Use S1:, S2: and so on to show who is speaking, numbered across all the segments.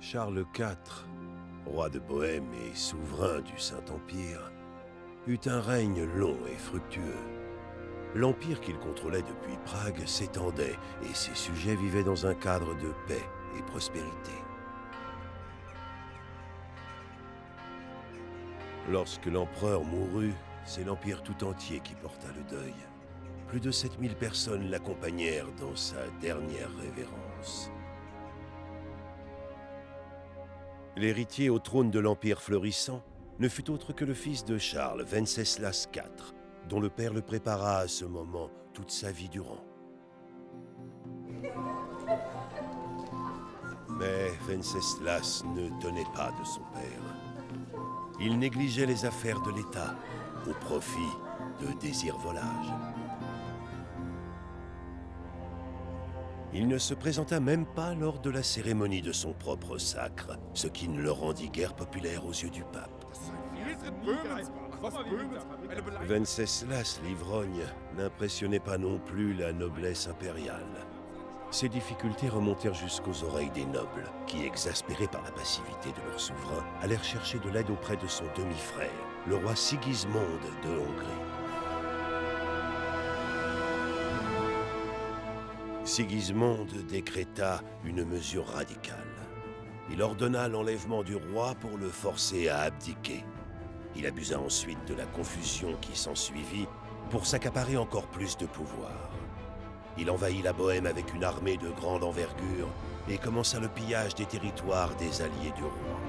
S1: Charles IV, roi de Bohême et souverain du Saint-Empire, eut un règne long et fructueux. L'empire qu'il contrôlait depuis Prague s'étendait et ses sujets vivaient dans un cadre de paix et prospérité. Lorsque l'empereur mourut, c'est l'empire tout entier qui porta le deuil. Plus de 7000 personnes l'accompagnèrent dans sa dernière révérence. L'héritier au trône de l'Empire florissant ne fut autre que le fils de Charles, Venceslas IV, dont le père le prépara à ce moment toute sa vie durant. Mais Venceslas ne tenait pas de son père. Il négligeait les affaires de l'État au profit de désirs volages. Il ne se présenta même pas lors de la cérémonie de son propre sacre, ce qui ne le rendit guère populaire aux yeux du pape. Venceslas l'ivrogne n'impressionnait pas non plus la noblesse impériale. Ses difficultés remontèrent jusqu'aux oreilles des nobles, qui, exaspérés par la passivité de leur souverain, allèrent chercher de l'aide auprès de son demi-frère, le roi Sigismond de Hongrie. Sigismond décréta une mesure radicale. Il ordonna l'enlèvement du roi pour le forcer à abdiquer. Il abusa ensuite de la confusion qui s'ensuivit pour s'accaparer encore plus de pouvoir. Il envahit la Bohême avec une armée de grande envergure et commença le pillage des territoires des alliés du roi.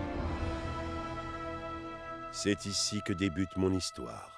S1: C'est ici que débute mon histoire.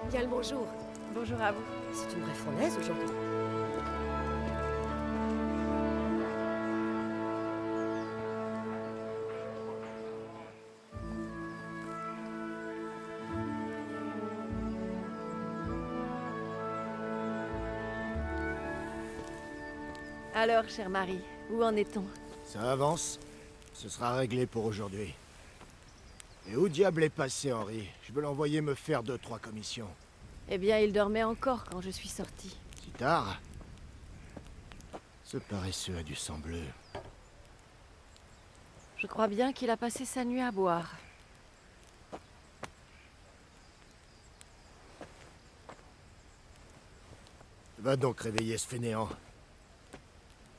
S2: Bien le bonjour.
S3: Bonjour à vous.
S2: C'est une vraie fournaise aujourd'hui.
S3: Alors, chère Marie, où en est-on?
S4: Ça avance. Ce sera réglé pour aujourd'hui. Et où diable est passé Henri? Je veux l'envoyer me faire 2-3 commissions.
S3: Eh bien, il dormait encore quand je suis sortie.
S4: Si tard? Ce paresseux a du sang bleu.
S3: Je crois bien qu'il a passé sa nuit à boire.
S4: Va donc réveiller ce fainéant.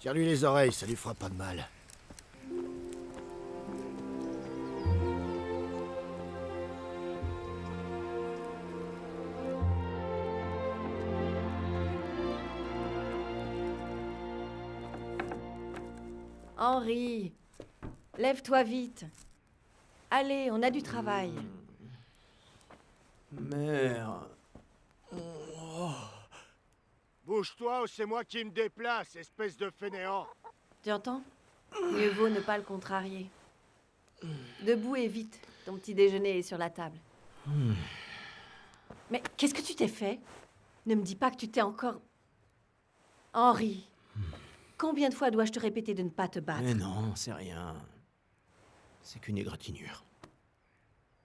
S4: Tire-lui les oreilles, ça lui fera pas de mal.
S3: Henri, lève-toi vite. Allez, on a du travail.
S5: Mère...
S4: Bouge-toi ou c'est moi qui me déplace, espèce de fainéant.
S3: Tu entends? Mieux vaut ne pas le contrarier. Debout et vite, ton petit déjeuner est sur la table. Mais qu'est-ce que tu t'es fait? Ne me dis pas que tu t'es encore... Henri, combien de fois dois-je te répéter de ne pas te battre?
S5: Mais non, c'est rien. C'est qu'une égratignure.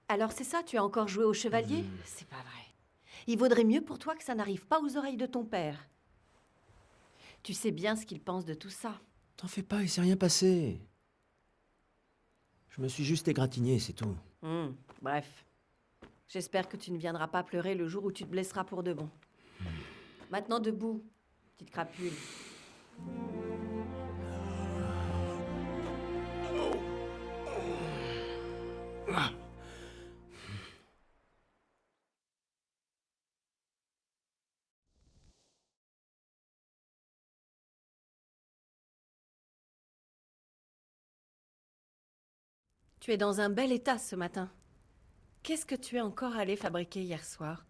S3: Alors c'est ça, tu as encore joué au chevalier? C'est pas vrai. Il vaudrait mieux pour toi que ça n'arrive pas aux oreilles de ton père. Tu sais bien ce qu'il pense de tout ça.
S5: T'en fais pas, il s'est rien passé. Je me suis juste égratigné, c'est tout.
S3: Bref. J'espère que tu ne viendras pas pleurer le jour où tu te blesseras pour de bon. Maintenant debout, petite crapule. Tu es dans un bel état ce matin. Qu'est-ce que tu es encore allé fabriquer hier soir?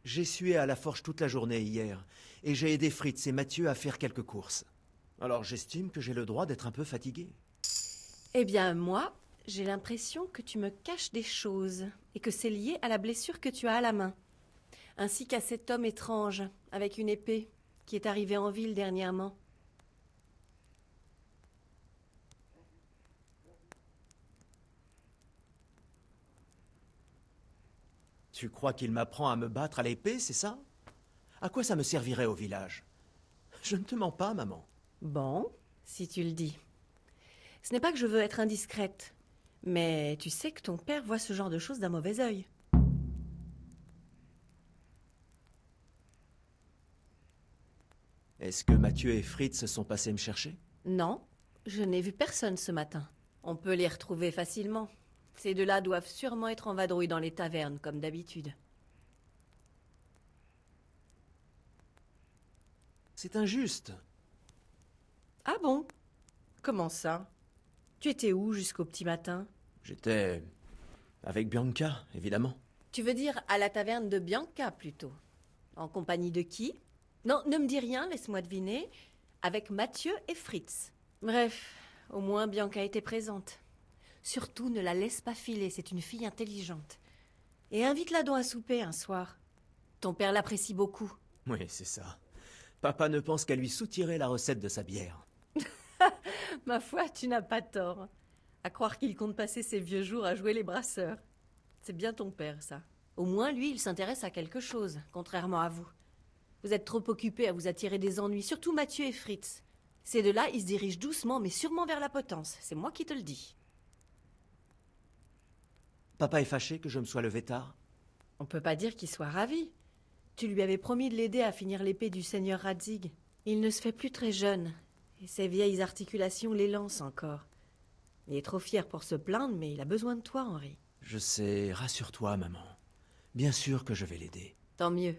S5: J'ai sué à la forge toute la journée hier, et j'ai aidé Fritz et Mathieu à faire quelques courses. Alors j'estime que j'ai le droit d'être un peu fatigué.
S3: Eh bien, moi, j'ai l'impression que tu me caches des choses, et que c'est lié à la blessure que tu as à la main. Ainsi qu'à cet homme étrange, avec une épée, qui est arrivé en ville dernièrement.
S5: Tu crois qu'il m'apprend à me battre à l'épée, c'est ça? À quoi ça me servirait au village? Je ne te mens pas, maman.
S3: Bon, si tu le dis. Ce n'est pas que je veux être indiscrète, mais tu sais que ton père voit ce genre de choses d'un mauvais œil.
S5: Est-ce que Mathieu et Fritz sont passés me chercher?
S3: Non, je n'ai vu personne ce matin. On peut les retrouver facilement. Ces deux-là doivent sûrement être en vadrouille dans les tavernes, comme d'habitude.
S5: C'est injuste.
S3: Ah bon? Comment ça? Tu étais où jusqu'au petit matin?
S5: J'étais... avec Bianca, évidemment.
S3: Tu veux dire à la taverne de Bianca, plutôt. En compagnie de qui? Non, ne me dis rien, laisse-moi deviner. Avec Mathieu et Fritz. Bref, au moins Bianca était présente. Surtout, ne la laisse pas filer, c'est une fille intelligente. Et invite-la donc à souper un soir. Ton père l'apprécie beaucoup.
S5: Oui, c'est ça. Papa ne pense qu'à lui soutirer la recette de sa bière.
S3: Ma foi, tu n'as pas tort. À croire qu'il compte passer ses vieux jours à jouer les brasseurs. C'est bien ton père, ça. Au moins, lui, il s'intéresse à quelque chose, contrairement à vous. Vous êtes trop occupés à vous attirer des ennuis, surtout Mathieu et Fritz. Ces deux-là, ils se dirigent doucement, mais sûrement vers la potence. C'est moi qui te le dis.
S5: Papa est fâché que je me sois levé tard?
S3: On peut pas dire qu'il soit ravi. Tu lui avais promis de l'aider à finir l'épée du seigneur Radzig. Il ne se fait plus très jeune, et ses vieilles articulations les lancent encore. Il est trop fier pour se plaindre, mais il a besoin de toi, Henri.
S5: Je sais, rassure-toi, maman. Bien sûr que je vais l'aider.
S3: Tant mieux.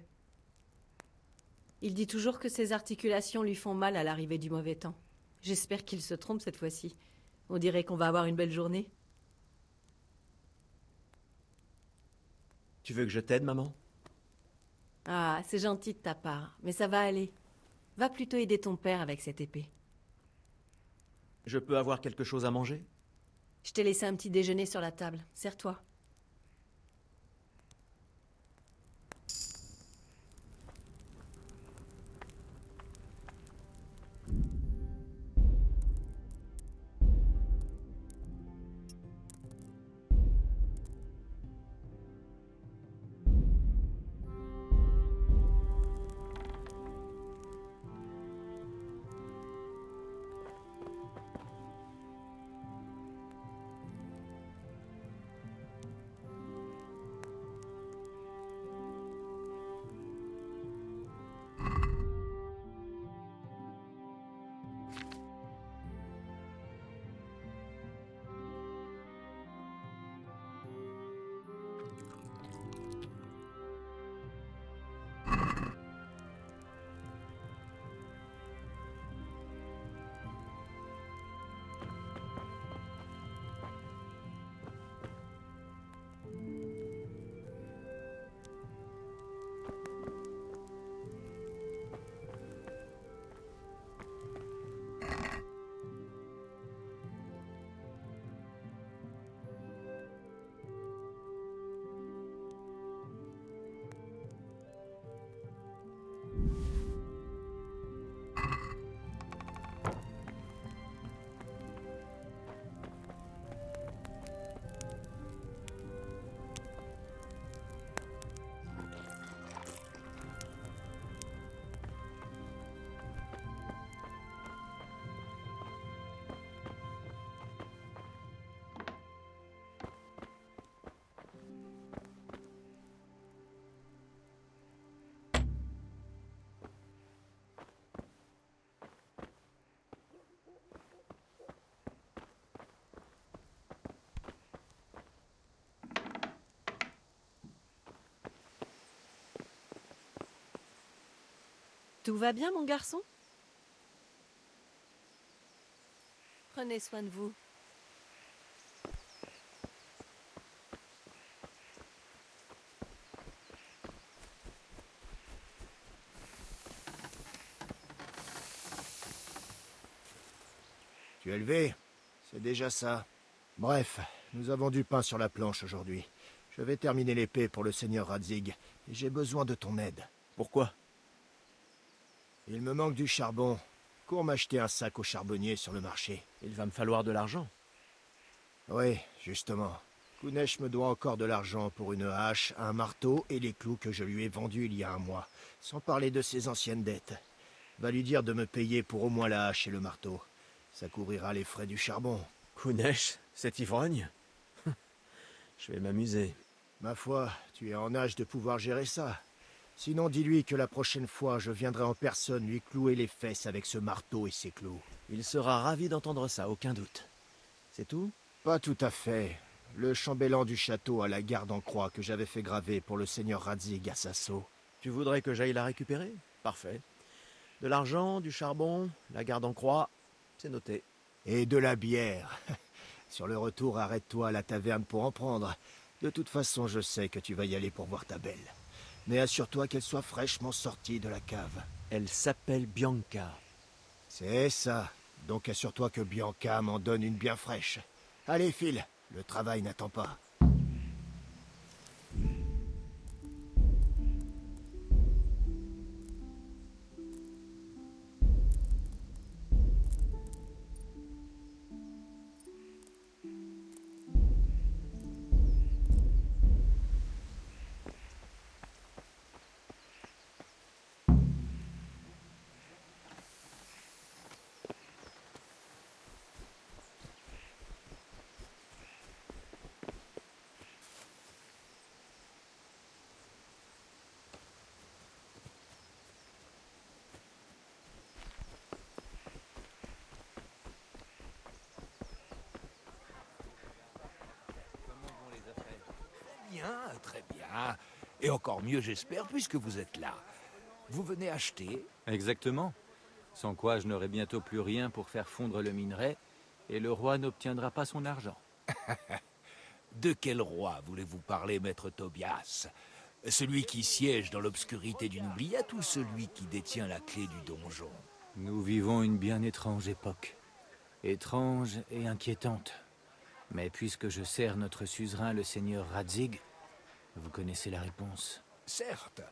S3: Il dit toujours que ses articulations lui font mal à l'arrivée du mauvais temps. J'espère qu'il se trompe cette fois-ci. On dirait qu'on va avoir une belle journée.
S5: Tu veux que je t'aide, maman?
S3: Ah, c'est gentil de ta part, mais ça va aller. Va plutôt aider ton père avec cette épée.
S5: Je peux avoir quelque chose à manger?
S3: Je t'ai laissé un petit déjeuner sur la table. Sers-toi. Tout va bien, mon garçon? Prenez soin de vous.
S4: Tu es levé? C'est déjà ça. Bref, nous avons du pain sur la planche aujourd'hui. Je vais terminer l'épée pour le seigneur Radzig, et j'ai besoin de ton aide.
S5: Pourquoi?
S4: Il me manque du charbon. Cours m'acheter un sac au charbonnier sur le marché.
S5: Il va me falloir de l'argent.
S4: Oui, justement. Kunesh me doit encore de l'argent pour une hache, un marteau et les clous que je lui ai vendus il y a un mois, sans parler de ses anciennes dettes. Va lui dire de me payer pour au moins la hache et le marteau. Ça couvrira les frais du charbon.
S5: Kunesh, cet ivrogne? Je vais m'amuser.
S4: Ma foi, tu es en âge de pouvoir gérer ça. Sinon, dis-lui que la prochaine fois, je viendrai en personne lui clouer les fesses avec ce marteau et ses clous.
S5: Il sera ravi d'entendre ça, aucun doute. C'est tout?
S4: Pas tout à fait. Le chambellan du château a la garde en croix que j'avais fait graver pour le seigneur Radzig à Sasso.
S5: Tu voudrais que j'aille la récupérer? Parfait. De l'argent, du charbon, la garde en croix, c'est noté.
S4: Et de la bière. Sur le retour, arrête-toi à la taverne pour en prendre. De toute façon, je sais que tu vas y aller pour voir ta belle. Mais assure-toi qu'elle soit fraîchement sortie de la cave.
S5: Elle s'appelle Bianca.
S4: C'est ça. Donc assure-toi que Bianca m'en donne une bien fraîche. Allez, file. Le travail n'attend pas.
S6: Bien, très bien. Et encore mieux, j'espère, puisque vous êtes là. Vous venez acheter?
S7: Exactement. Sans quoi je n'aurai bientôt plus rien pour faire fondre le minerai, et le roi n'obtiendra pas son argent.
S6: De quel roi voulez-vous parler, maître Tobias? Celui qui siège dans l'obscurité d'une oubliette ou celui qui détient la clé du donjon?
S7: Nous vivons une bien étrange époque. Étrange et inquiétante. Mais puisque je sers notre suzerain, le seigneur Radzig, vous connaissez la réponse.
S6: Certes.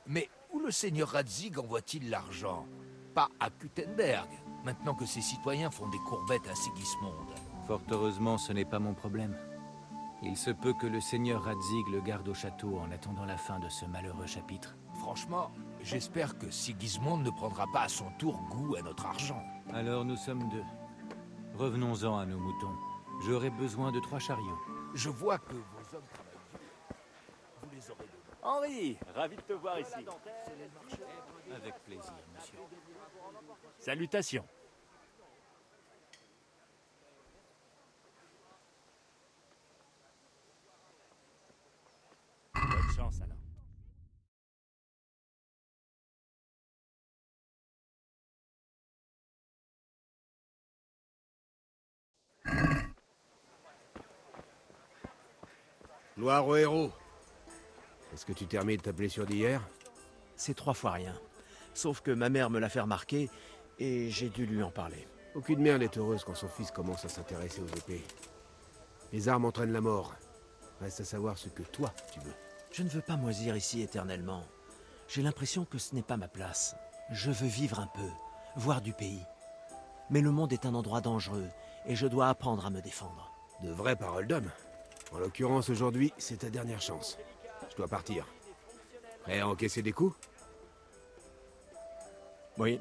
S6: Mais où le seigneur Radzig envoie-t-il l'argent? Pas à Kuttenberg, maintenant que ses citoyens font des courbettes à Sigismond.
S7: Fort heureusement, ce n'est pas mon problème. Il se peut que le seigneur Radzig le garde au château en attendant la fin de ce malheureux chapitre.
S6: Franchement, j'espère que Sigismond ne prendra pas à son tour goût à notre argent.
S7: Alors nous sommes deux. Revenons-en à nos moutons. J'aurai besoin de 3 chariots.
S6: Je vois que vos hommes travaillent dur. Vous les aurez demain.
S8: Henri, ravi de te voir ici.
S7: Avec plaisir, monsieur.
S8: Salutations. Bonne chance alors.
S1: Gloire au héros. Est-ce que tu termines ta blessure d'hier?
S5: C'est 3 fois rien. Sauf que ma mère me l'a fait remarquer, et j'ai dû lui en parler.
S1: Aucune mère n'est heureuse quand son fils commence à s'intéresser aux épées. Les armes entraînent la mort. Reste à savoir ce que toi, tu veux.
S5: Je ne veux pas moisir ici éternellement. J'ai l'impression que ce n'est pas ma place. Je veux vivre un peu, voir du pays. Mais le monde est un endroit dangereux, et je dois apprendre à me défendre.
S1: De vraies paroles d'homme. En l'occurrence, aujourd'hui, c'est ta dernière chance. Je dois partir. Prêt à encaisser des coups?
S5: Oui.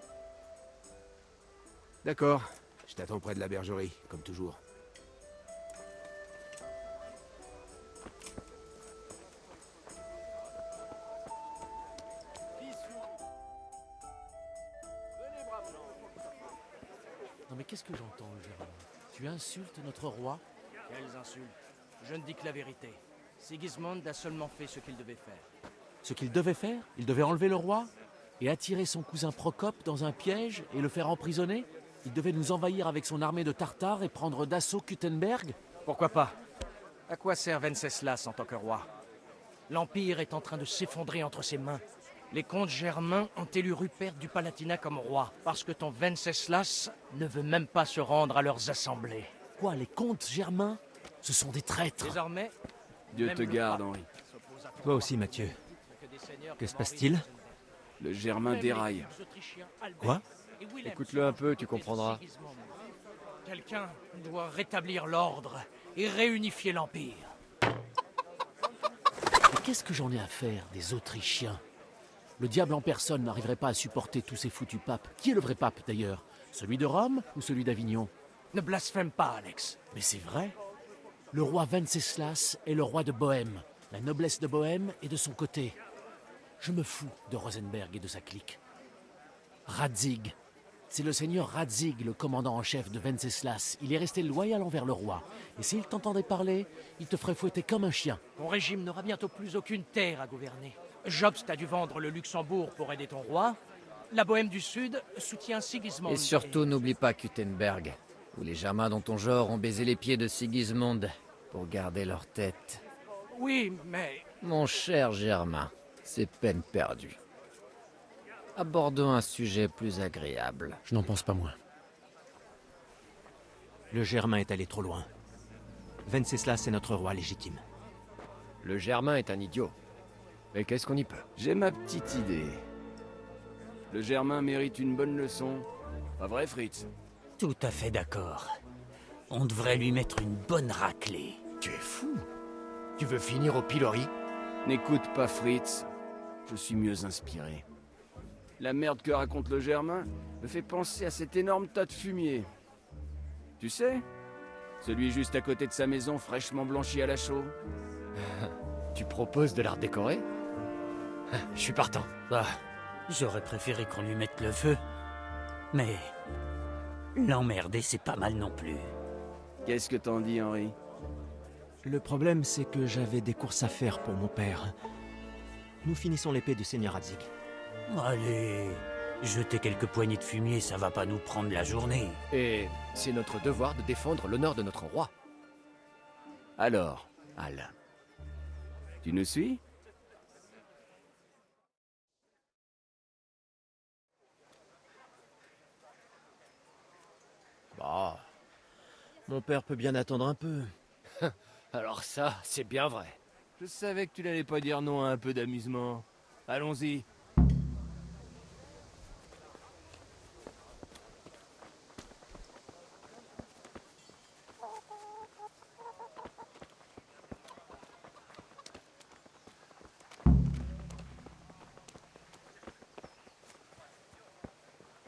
S1: D'accord. Je t'attends près de la bergerie, comme toujours.
S9: Non mais qu'est-ce que j'entends, Gérard? Tu insultes notre roi?
S10: Quelles insultes? Je ne dis que la vérité. Sigismond a seulement fait ce qu'il devait faire.
S9: Ce qu'il devait faire? Il devait enlever le roi? et attirer son cousin Procope dans un piège et le faire emprisonner? Il devait nous envahir avec son armée de Tartares et prendre d'assaut Kuttenberg?
S10: Pourquoi pas? À quoi sert Venceslas en tant que roi? L'Empire est en train de s'effondrer entre ses mains. Les comtes germains ont élu Rupert du Palatinat comme roi, parce que ton Venceslas ne veut même pas se rendre à leurs assemblées.
S9: Quoi, les comtes germains? Ce sont des traîtres.
S10: Désormais,
S11: Dieu
S10: même
S11: te
S10: le
S11: garde,
S10: pape
S11: Henri.
S10: s'oppose à
S5: Toi aussi, Mathieu.
S10: que des seigneurs
S5: Que se
S10: comme
S5: passe-t-il?
S10: Henri
S11: Le Germain
S10: Même
S11: déraille.
S10: les Autrichiens Albert
S5: Quoi?
S10: et Willem
S11: Écoute-le un peu, tu
S10: sont aux côtés de
S11: comprendras.
S10: Sigismond. Quelqu'un doit rétablir l'ordre et réunifier l'Empire.
S9: Mais qu'est-ce que j'en ai à faire des Autrichiens? Le diable en personne n'arriverait pas à supporter tous ces foutus papes. Qui est le vrai pape, d'ailleurs? Celui de Rome ou celui d'Avignon?
S10: Ne blasphème pas, Alex.
S9: Mais c'est vrai. Le roi Venceslas est le roi de Bohême. La noblesse de Bohême est de son côté. Je me fous de Rosenberg et de sa clique. Radzig. C'est le seigneur Radzig, le commandant en chef de Venceslas. Il est resté loyal envers le roi. Et s'il t'entendait parler, il te ferait fouetter comme un chien.
S10: Ton régime n'aura bientôt plus aucune terre à gouverner. Jobst a dû vendre le Luxembourg pour aider ton roi. La Bohême du Sud soutient Sigismond.
S12: Et surtout, n'oublie pas Kuttenberg, où les Germains dans ton genre ont baisé les pieds de Sigismond pour garder leur tête.
S10: Oui, mais...
S12: Mon cher Germain, c'est peine perdue. Abordons un sujet plus agréable.
S9: Je n'en pense pas moins.
S5: Le Germain est allé trop loin. Venceslas est notre roi légitime.
S11: Le Germain est un idiot. Mais qu'est-ce qu'on y peut? J'ai ma petite idée. Le Germain mérite une bonne leçon. Pas vrai, Fritz?
S13: Tout à fait d'accord. On devrait lui mettre une bonne raclée.
S4: Tu es fou. Tu veux finir au pilori?
S11: N'écoute pas Fritz. Je suis mieux inspiré. La merde que raconte le Germain me fait penser à cet énorme tas de fumier. Tu sais? Celui juste à côté de sa maison fraîchement blanchi à la chaux.
S12: Tu proposes de la redécorer? Je suis partant.
S13: Bah, j'aurais préféré qu'on lui mette le feu. Mais... l'emmerder, c'est pas mal non plus.
S11: Qu'est-ce que t'en dis, Henri?
S5: Le problème, c'est que j'avais des courses à faire pour mon père. Nous finissons l'épée du seigneur Radzig.
S13: Allez, jeter quelques poignées de fumier, ça va pas nous prendre la journée.
S12: Et c'est notre devoir de défendre l'honneur de notre roi.
S11: Alors, Al, tu nous suis?
S5: Bah, mon père peut bien attendre un peu.
S12: Alors ça, c'est bien vrai.
S11: Je savais que tu n'allais pas dire non à un peu d'amusement. Allons-y.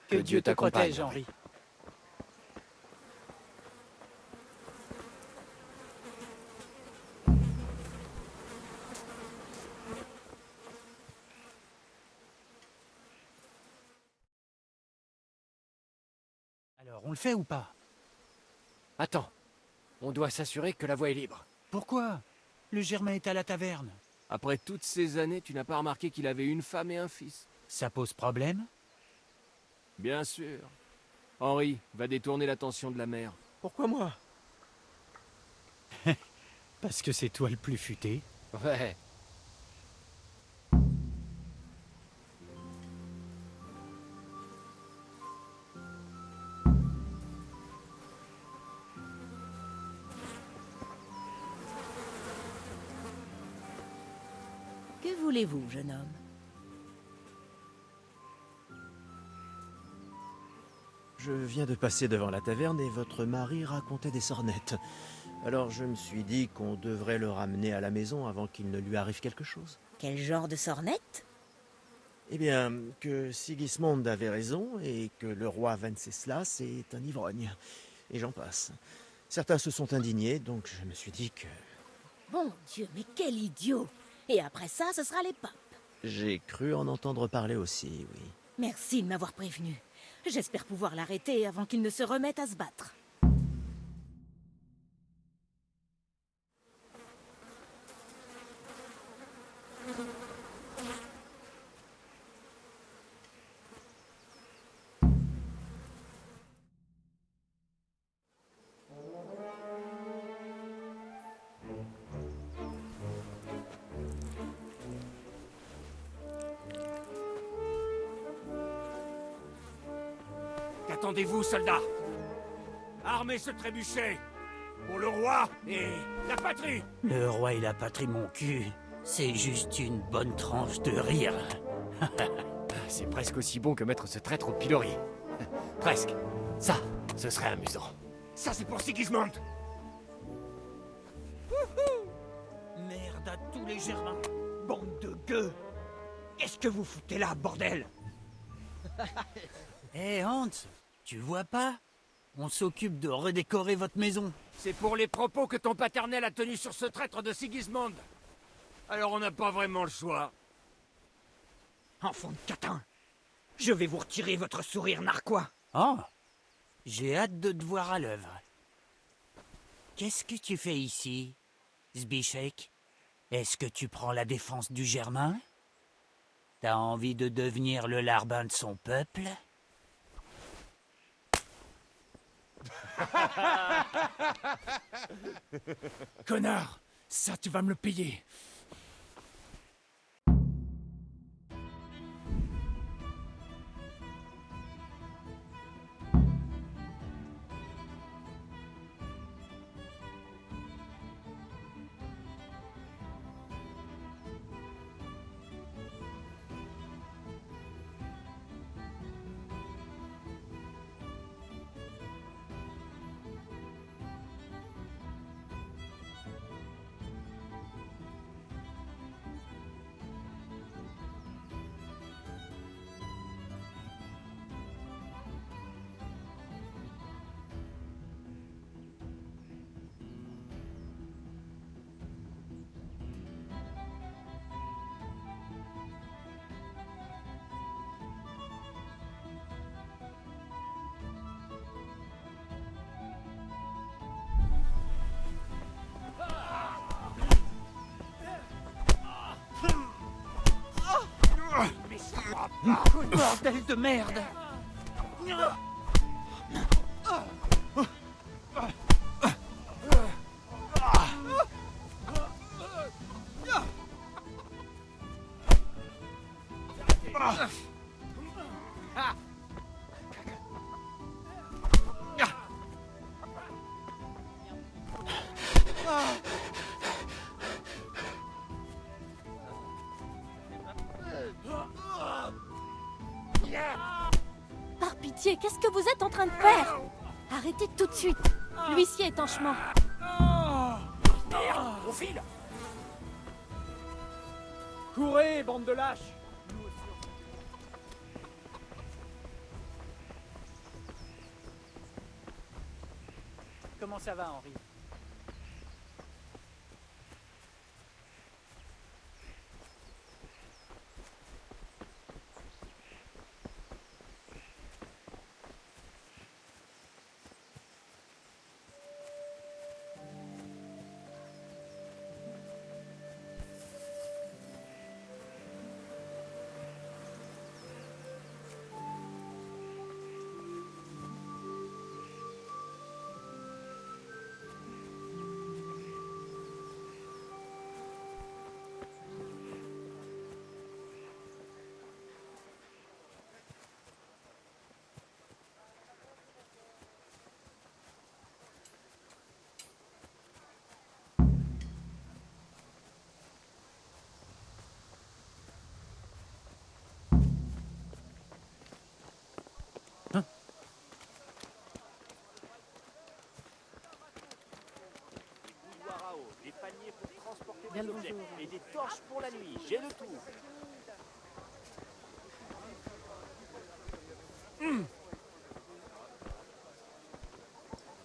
S13: Que Dieu te protège, Henri. Alors, on le fait ou pas?
S12: Attends, on doit s'assurer que la voie est libre.
S13: Pourquoi? Le Germain est à la taverne.
S11: Après toutes ces années, tu n'as pas remarqué qu'il avait une femme et un fils?
S13: Ça pose problème?
S11: Bien sûr. Henri va détourner l'attention de la mère.
S5: Pourquoi moi?
S13: Parce que c'est toi le plus futé.
S12: Ouais.
S14: Que voulez-vous, jeune homme?
S5: Je viens de passer devant la taverne et votre mari racontait des sornettes. Alors je me suis dit qu'on devrait le ramener à la maison avant qu'il ne lui arrive quelque chose.
S14: Quel genre de sornette?
S5: Eh bien, que Sigismond avait raison et que le roi Venceslas est un ivrogne. Et j'en passe. Certains se sont indignés, donc je me suis dit que...
S14: Bon Dieu, mais quel idiot! Et après ça, ce sera les papes.
S5: J'ai cru en entendre parler aussi, oui.
S14: Merci de m'avoir prévenu. J'espère pouvoir l'arrêter avant qu'il ne se remette à se battre.
S6: Qu'attendez-vous, soldats? Armez ce trébuchet pour le roi et la patrie.
S13: Le roi et la patrie, mon cul, c'est juste une bonne tranche de rire.
S15: C'est presque aussi bon que mettre ce traître au pilori. Presque. Ça, ce serait amusant.
S6: Ça, c'est pour Sigismund.
S13: Merde à tous les Germains. Bande de gueux. Qu'est-ce que vous foutez là, bordel? Hé Hans, tu vois pas? On s'occupe de redécorer votre maison.
S6: C'est pour les propos que ton paternel a tenus sur ce traître de Sigismund. Alors on n'a pas vraiment le choix.
S13: Enfant de catin, je vais vous retirer votre sourire narquois. Oh, j'ai hâte de te voir à l'œuvre. Qu'est-ce que tu fais ici, Zbiszek? Est-ce que tu prends la défense du Germain? T'as envie de devenir le larbin de son peuple?
S9: Connard, ça tu vas me le payer.
S13: Bordel de merde!
S14: Par pitié, qu'est-ce que vous êtes en train de faire? Arrêtez tout de suite. L'huissier est en chemin.
S6: Merde, on file.
S15: Courez, bande de lâches!
S7: Comment ça va, Henri?
S8: Des paniers pour transporter
S2: Bien
S8: des
S2: le
S8: objets
S2: bonjour.
S8: et des torches pour la nuit. J'ai le tout.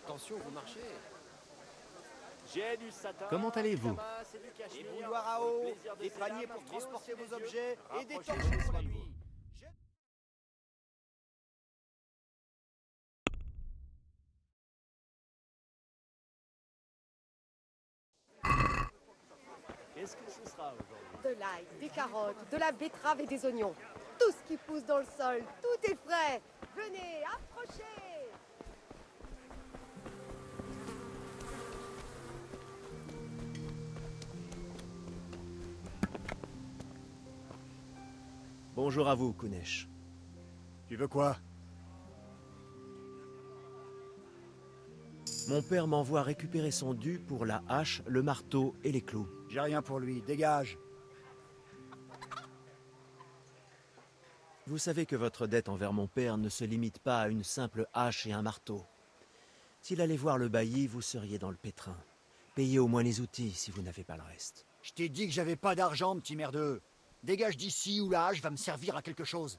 S15: Attention, vous marchez.
S8: J'ai du satin.
S15: Comment allez-vous?
S8: C'est du cachemire.
S16: Des bouilloires à eau,
S8: Plaisir de
S16: des
S8: sélam,
S16: paniers pour
S8: mais
S16: transporter
S8: aussi
S16: vos
S8: des
S16: objets
S8: yeux.
S16: et des
S8: Rapprochez-vous
S16: torches pour la
S8: de vous.
S16: nuit.
S8: Qu'est-ce que ce sera aujourd'hui?
S2: De l'ail, des carottes, de la betterave et des oignons. Tout ce qui pousse dans le sol, tout est frais. Venez, approchez.
S4: Bonjour à vous, Kunesh. Tu veux quoi?
S5: Mon père m'envoie récupérer son dû pour la hache, le marteau et les clous.
S16: J'ai rien pour lui, dégage.
S5: Vous savez que votre dette envers mon père ne se limite pas à une simple hache et un marteau. S'il allait voir le bailli, vous seriez dans le pétrin. Payez au moins les outils si vous n'avez pas le reste.
S16: Je t'ai dit que j'avais pas d'argent, petit merdeux. Dégage d'ici ou la hache va me servir à quelque chose.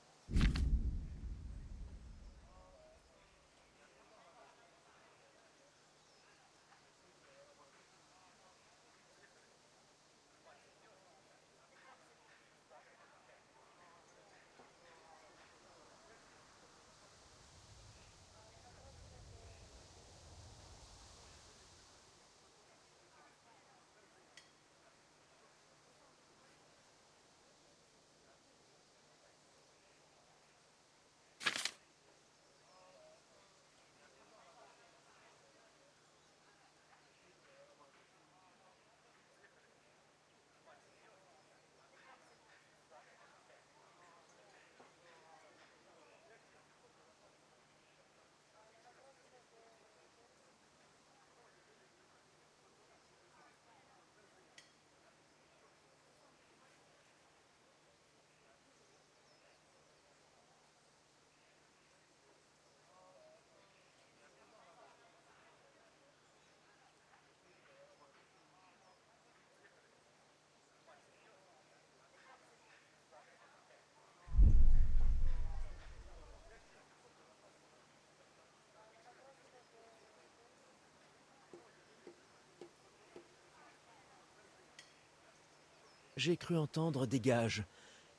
S5: J'ai cru entendre des gages,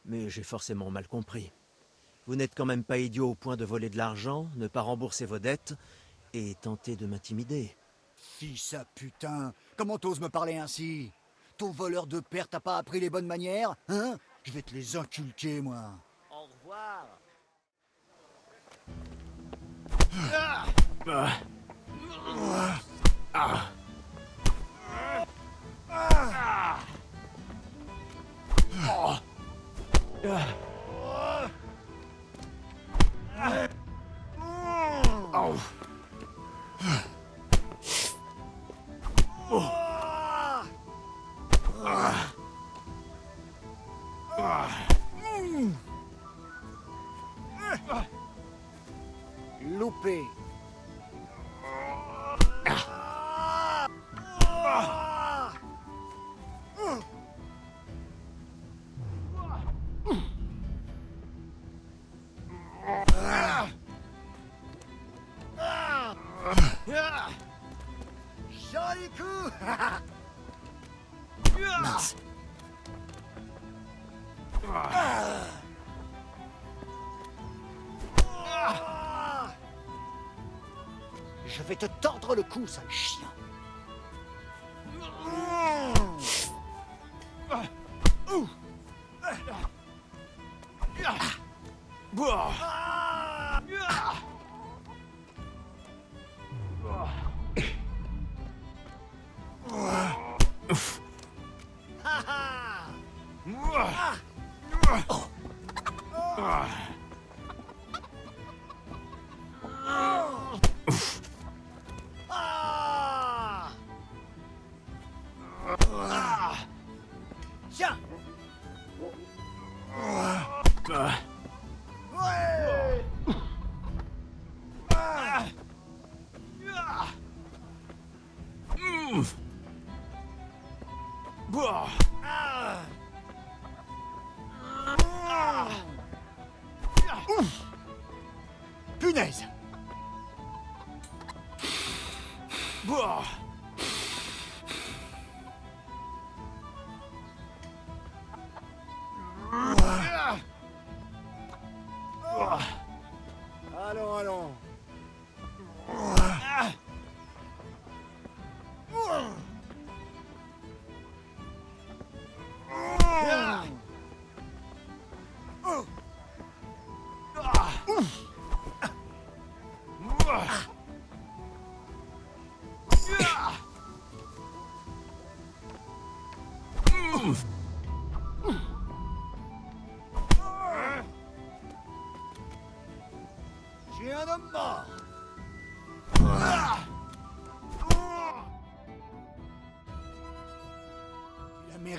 S5: mais j'ai forcément mal compris. Vous n'êtes quand même pas idiot au point de voler de l'argent, ne pas rembourser vos dettes et tenter de m'intimider.
S16: Fils à putain, comment t'oses me parler ainsi? Ton voleur de père t'a pas appris les bonnes manières, hein? Je vais te les inculquer, moi.
S8: Au revoir.
S16: Loupé. Joli coup. Mince. Je vais te tordre le cou, sale chien. Tiens. Ouais. Punaise. Allons, allons. J'ai un homme mort.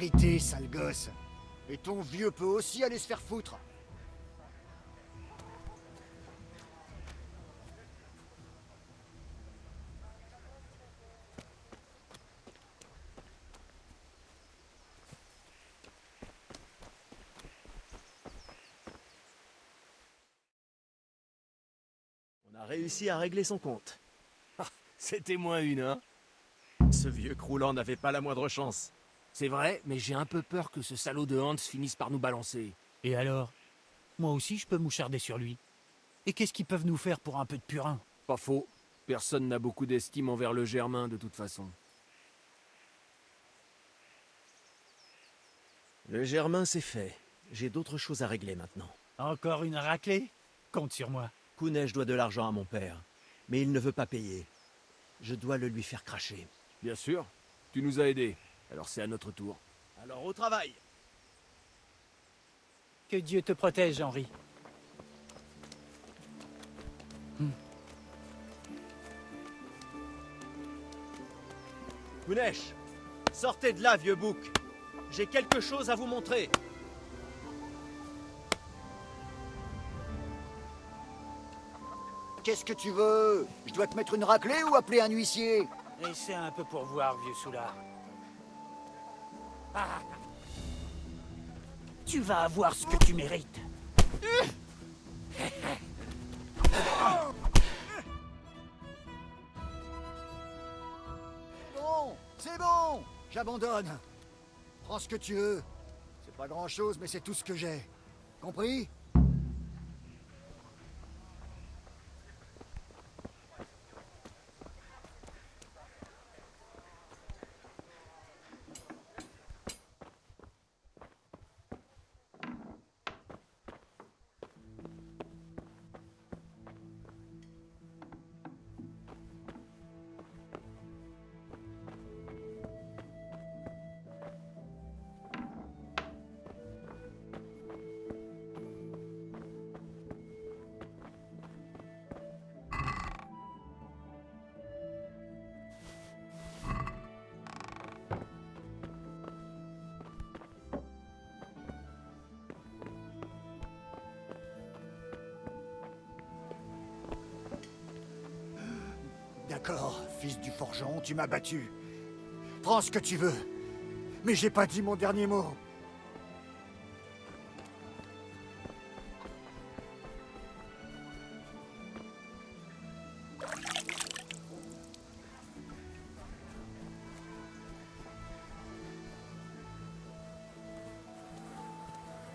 S16: vérité, sale gosse. Et ton vieux peut aussi aller se faire foutre.
S15: On a réussi à régler son compte.
S5: C'était moins une, hein?
S15: Ce vieux croulant n'avait pas la moindre chance.
S5: C'est vrai, mais j'ai un peu peur que ce salaud de Hans finisse par nous balancer.
S13: Et alors? Moi aussi, je peux moucharder sur lui. Et qu'est-ce qu'ils peuvent nous faire pour un peu de purin?
S11: Pas faux. Personne n'a beaucoup d'estime envers le Germain de toute façon.
S15: Le Germain, c'est fait. J'ai d'autres choses à régler maintenant.
S13: Encore une raclée? Compte sur moi.
S15: Kunesh doit de l'argent à mon père, mais il ne veut pas payer. Je dois le lui faire cracher.
S11: Bien sûr. Tu nous as aidés. Alors c'est à notre tour.
S15: Alors au travail!
S13: Que Dieu te protège, Henri.
S15: Kunesh, sortez de là, vieux bouc. J'ai quelque chose à vous montrer.
S16: Qu'est-ce que tu veux? Je dois te mettre une raclée ou appeler un huissier?
S13: Essaie un peu pour voir, vieux soulard. Ah. Tu vas avoir ce que tu mérites.
S16: Bon, c'est bon. J'abandonne. Prends ce que tu veux. C'est pas grand-chose, mais c'est tout ce que j'ai. Compris? D'accord, fils du forgeron, tu m'as battu. Prends ce que tu veux. Mais j'ai pas dit mon dernier mot.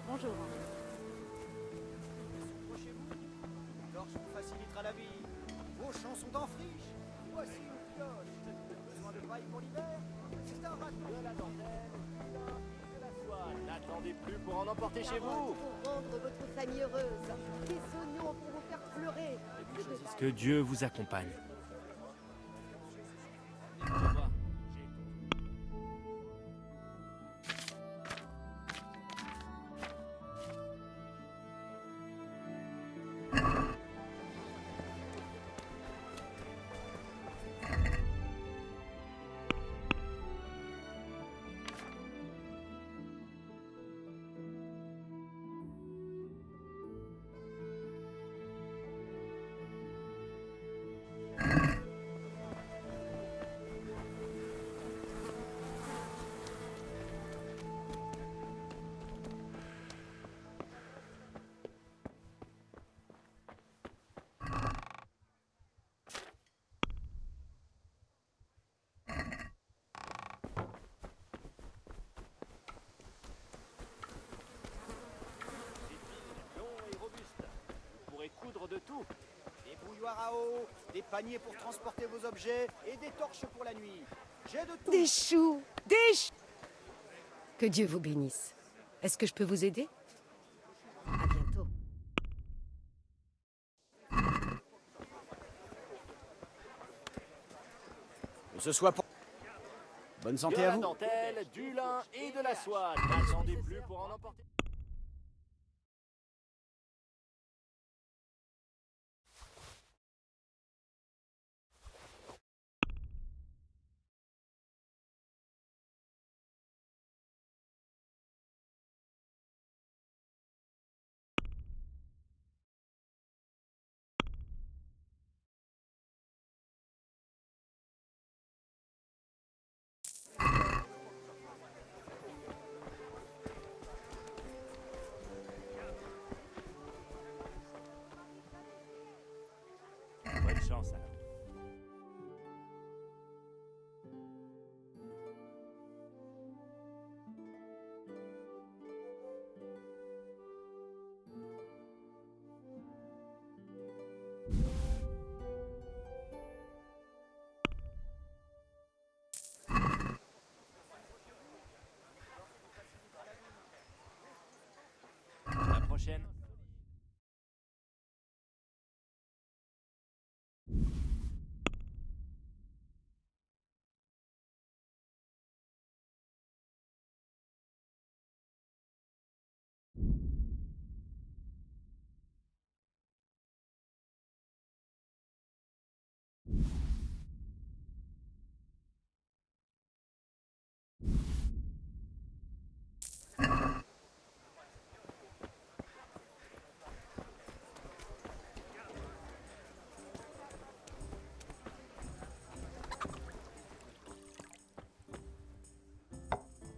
S2: Bonjour.
S16: Approchez-vous. Une torche vous facilitera la vie. Vos champs sont en friche. Voici une pioche. Besoin de paille pour l'hiver? C'est un râteau.
S8: De la dentelle, du lin et de la soie. N'attendez plus pour en emporter chez
S2: Carottes
S8: vous.
S2: pour rendre votre famille heureuse. Des oignons pour vous faire pleurer.
S7: Que Dieu vous accompagne.
S8: Coudre de tout.
S16: Des bouilloires à eau, des paniers pour transporter vos objets et des torches pour la nuit. J'ai de tout.
S2: Des choux. Que Dieu vous bénisse. Est-ce que je peux vous aider? À bientôt.
S15: Que ce soit pour... Bonne santé
S8: de
S15: à
S8: la
S15: vous.
S8: dentelle, du lin et de la soie. N'attendez plus pour en emporter.
S7: Bonne chance alors. À la prochaine.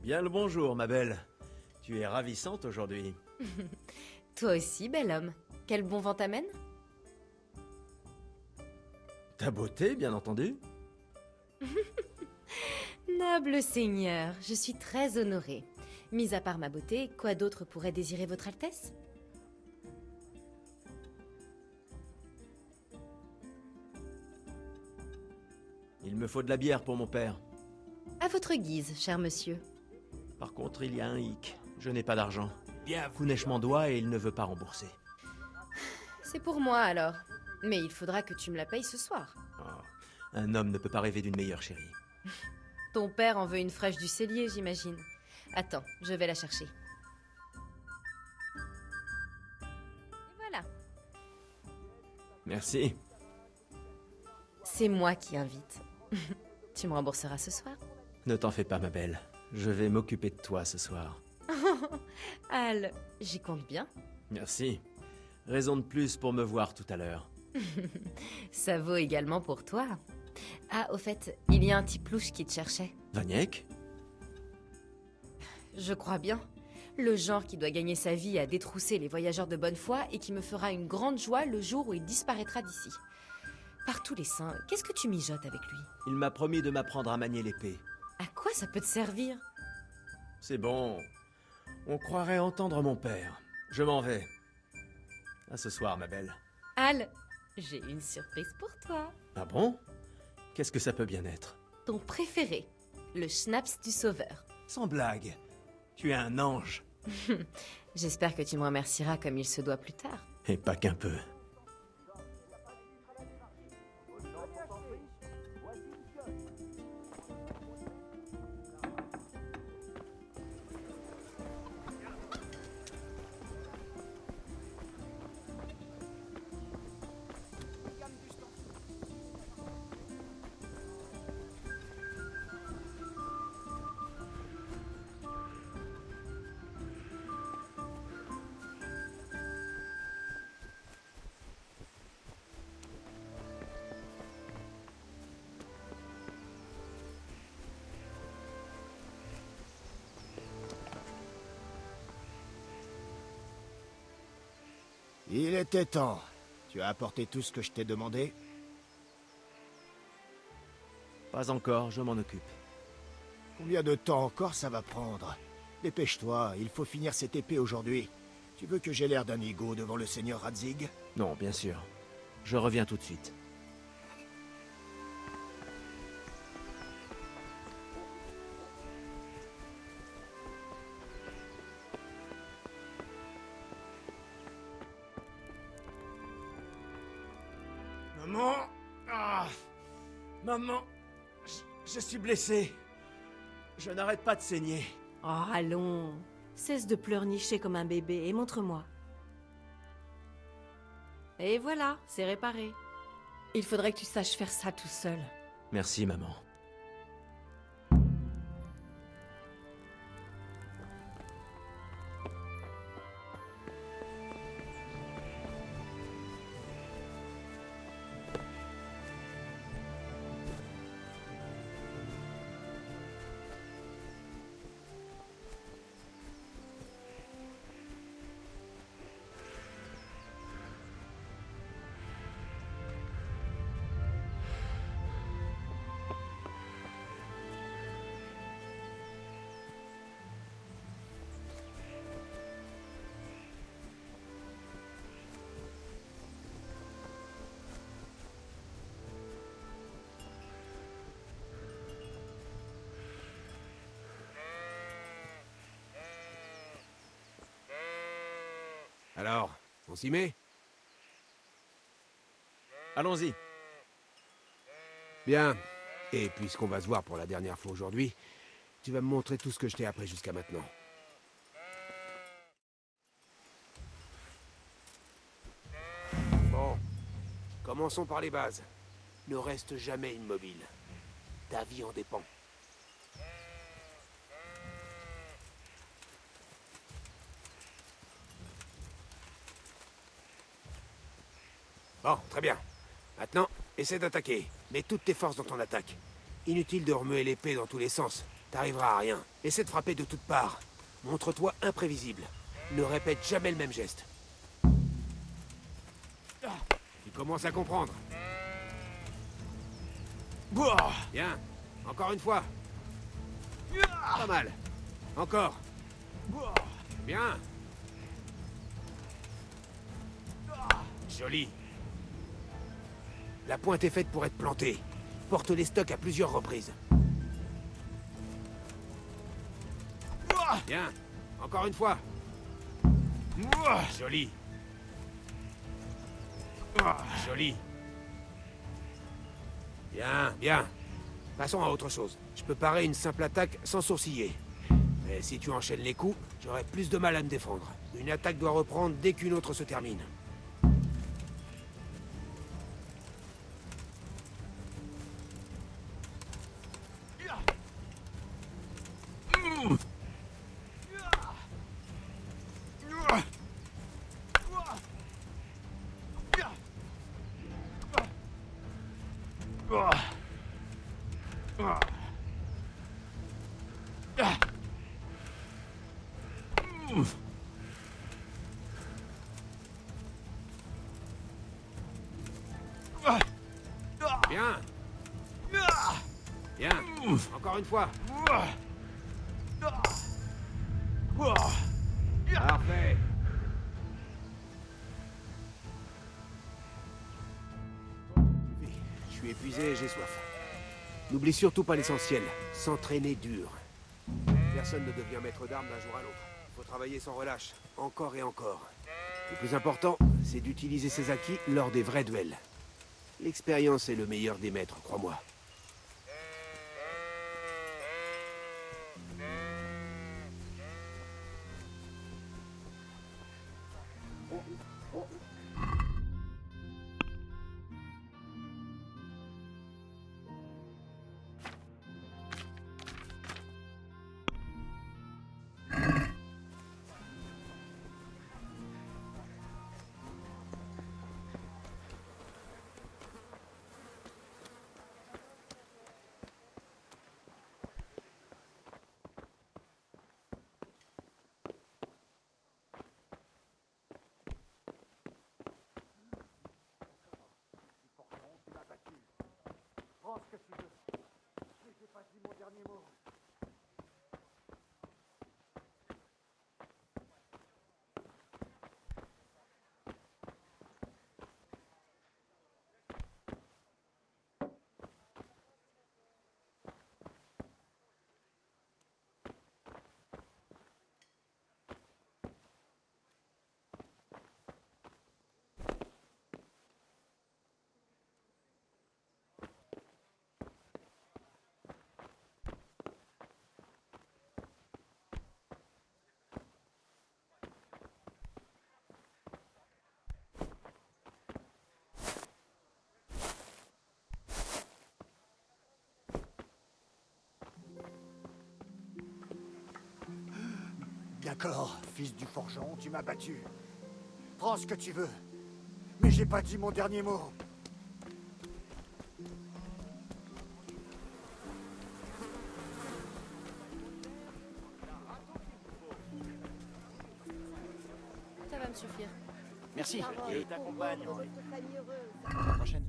S5: Bien le bonjour, ma belle. Tu es ravissante aujourd'hui.
S17: Toi aussi, bel homme. Quel bon vent t'amène?
S5: Ta beauté, bien entendu.
S17: Noble seigneur, je suis très honorée. Mis à part ma beauté, quoi d'autre pourrait désirer votre Altesse?
S5: Il me faut de la bière pour mon père.
S17: À votre guise, cher monsieur.
S5: Par contre, il y a un hic. Je n'ai pas d'argent.
S6: Bien.
S5: Kounesh m'en doit et il ne veut pas rembourser.
S17: C'est pour moi alors. Mais il faudra que tu me la payes ce soir.
S5: Oh, un homme ne peut pas rêver d'une meilleure chérie.
S17: Ton père en veut une fraîche du cellier, j'imagine. Attends, je vais la chercher. Et voilà.
S5: Merci.
S17: C'est moi qui invite. Tu me rembourseras ce soir?
S5: Ne t'en fais pas, ma belle. Je vais m'occuper de toi ce soir.
S17: Al, j'y compte bien.
S5: Merci. Raison de plus pour me voir tout à l'heure.
S17: Ça vaut également pour toi. Ah, au fait, il y a un type louche qui te cherchait.
S5: Vaniek?
S17: Je crois bien. Le genre qui doit gagner sa vie à détrousser les voyageurs de bonne foi et qui me fera une grande joie le jour où il disparaîtra d'ici. Par tous les saints, qu'est-ce que tu mijotes avec lui?
S5: Il m'a promis de m'apprendre à manier l'épée.
S17: À quoi ça peut te servir?
S5: C'est bon. On croirait entendre mon père. Je m'en vais. À ce soir, ma belle.
S17: Al, j'ai une surprise pour toi.
S5: Ah bon? Qu'est-ce que ça peut bien être?
S17: Ton préféré, le schnapps du sauveur.
S5: Sans blague. Tu es un ange.
S17: J'espère que tu me remercieras comme il se doit plus tard.
S5: Et pas qu'un peu.
S4: Il était temps. Tu as apporté tout ce que je t'ai demandé?
S5: Pas encore, je m'en occupe.
S4: Combien de temps encore ça va prendre? Dépêche-toi, il faut finir cette épée aujourd'hui. Tu veux que j'ai l'air d'un nigaud devant le seigneur Radzig?
S5: Non, bien sûr. Je reviens tout de suite. Maman! Ah! Maman! Je suis blessé. Je n'arrête pas de saigner.
S3: Oh, allons. Cesse de pleurnicher comme un bébé et montre-moi. Et voilà, c'est réparé. Il faudrait que tu saches faire ça tout seul.
S5: Merci, maman.
S6: s'y met?
S5: Allons-y.
S6: Bien. Et puisqu'on va se voir pour la dernière fois aujourd'hui, tu vas me montrer tout ce que je t'ai appris jusqu'à maintenant. Bon. Commençons par les bases. Ne reste jamais immobile. Ta vie en dépend. Bon, très bien. Maintenant, essaie d'attaquer. Mets toutes tes forces dans ton attaque. Inutile de remuer l'épée dans tous les sens. T'arriveras à rien. Essaie de frapper de toutes parts. Montre-toi imprévisible. Ne répète jamais le même geste. Tu commences à comprendre. Bien. Encore une fois. Pas mal. Encore. Bien. Joli. La pointe est faite pour être plantée. Porte les stocks à plusieurs reprises. Bien. Encore une fois. Joli. Joli. Bien, bien. Passons à autre chose. Je peux parer une simple attaque sans sourciller. Mais si tu enchaînes les coups, j'aurai plus de mal à me défendre. Une attaque doit reprendre dès qu'une autre se termine. Bien. Bien. Encore une fois. Parfait. Je suis épuisé et j'ai soif. N'oublie surtout pas l'essentiel. S'entraîner dur. Personne ne devient maître d'armes d'un jour à l'autre. Il faut travailler sans relâche. Encore et encore. Le plus important, c'est d'utiliser ses acquis lors des vrais duels. L'expérience est le meilleur des maîtres, crois-moi.
S16: Prends ce que tu veux. Mais j'ai pas dit mon dernier mot. D'accord, fils du forgeron, tu m'as battu. Prends ce que tu veux. Mais j'ai pas dit mon dernier mot.
S17: Ça va me suffire.
S15: Merci.
S2: Et
S15: t'accompagne.
S2: À
S15: la prochaine.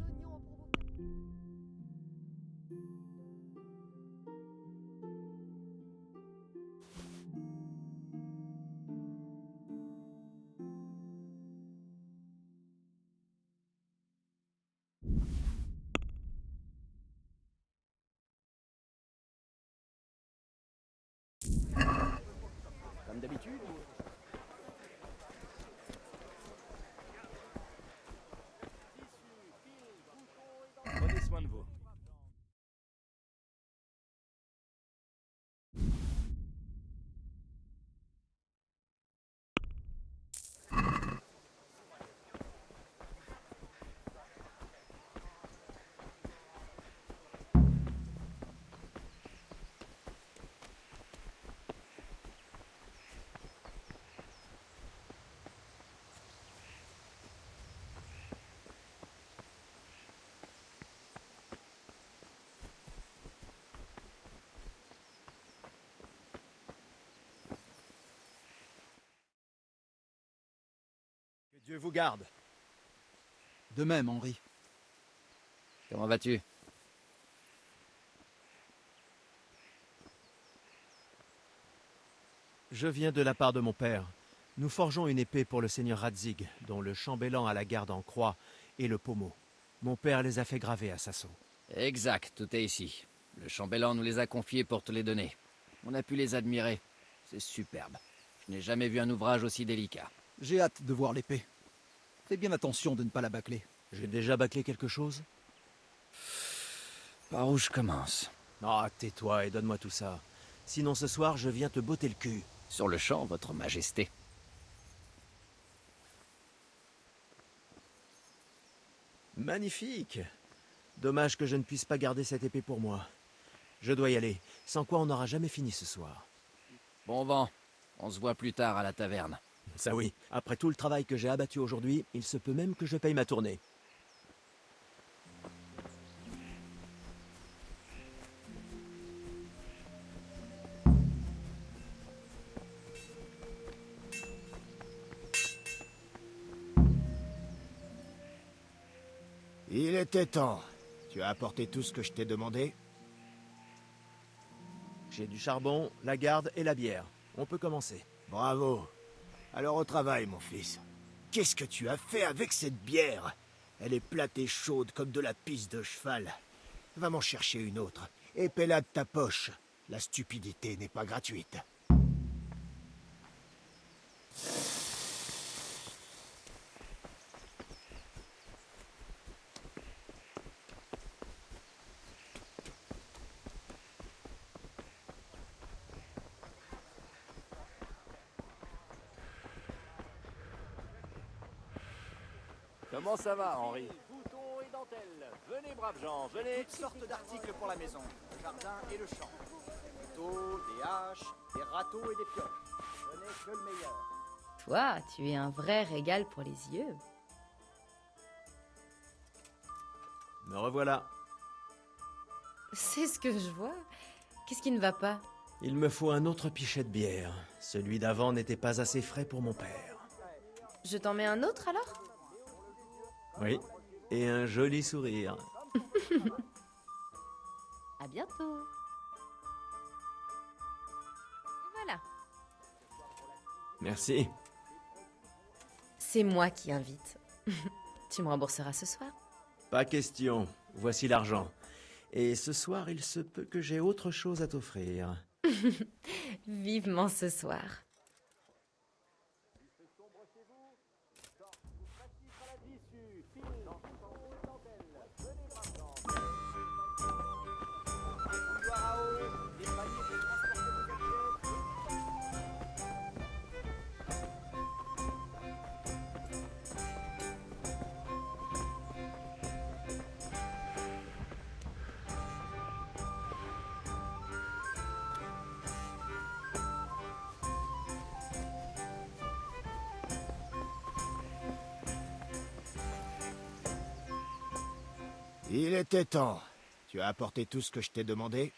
S15: Comme d'habitude.
S4: Dieu vous garde.
S18: De même, Henri.
S12: Comment vas-tu?
S5: Je viens de la part de mon père. Nous forgeons une épée pour le seigneur Radzig, dont le chambellan a la garde en croix et le pommeau. Mon père les a fait graver à Sasso.
S12: Exact, tout est ici. Le chambellan nous les a confiés pour te les donner. On a pu les admirer. C'est superbe. Je n'ai jamais vu un ouvrage aussi délicat.
S18: J'ai hâte de voir l'épée. Fais bien attention de ne pas la bâcler.
S5: J'ai déjà bâclé quelque chose?
S12: Par où je commence?
S5: Ah, tais-toi et donne-moi tout ça. Sinon ce soir, je viens te botter le cul.
S12: Sur le champ, votre majesté.
S5: Magnifique. Dommage que je ne puisse pas garder cette épée pour moi. Je dois y aller, sans quoi on n'aura jamais fini ce soir.
S12: Bon vent. On se voit plus tard à la taverne.
S5: Ça oui, après tout le travail que j'ai abattu aujourd'hui, il se peut même que je paye ma tournée.
S4: Il était temps. Tu as apporté tout ce que je t'ai demandé?
S5: J'ai du charbon, la garde et la bière. On peut commencer.
S4: Bravo. Alors au travail, mon fils. Qu'est-ce que tu as fait avec cette bière? Elle est plate et chaude comme de la pisse de cheval. Va m'en chercher une autre. Et paie-la de ta poche. La stupidité n'est pas gratuite.
S8: Comment ça va, Henri? Boutons et dentelles. Venez, braves gens, venez.
S16: Toutes sortes d'articles pour la maison, le jardin et le champ. Des couteaux, des haches, des râteaux et des pioches. Je n'ai que le meilleur.
S17: Toi, tu es un vrai régal pour les yeux.
S5: Me revoilà.
S17: C'est ce que je vois. Qu'est-ce qui ne va pas?
S5: Il me faut un autre pichet de bière. Celui d'avant n'était pas assez frais pour mon père.
S17: Je t'en mets un autre alors?
S5: Oui, et un joli sourire.
S17: À bientôt. Et voilà.
S5: Merci.
S17: C'est moi qui invite. Tu me rembourseras ce soir?
S5: Pas question. Voici l'argent. Et ce soir, il se peut que j'ai autre chose à t'offrir.
S17: Vivement ce soir.
S4: Il était temps. Tu as apporté tout ce que je t'ai demandé?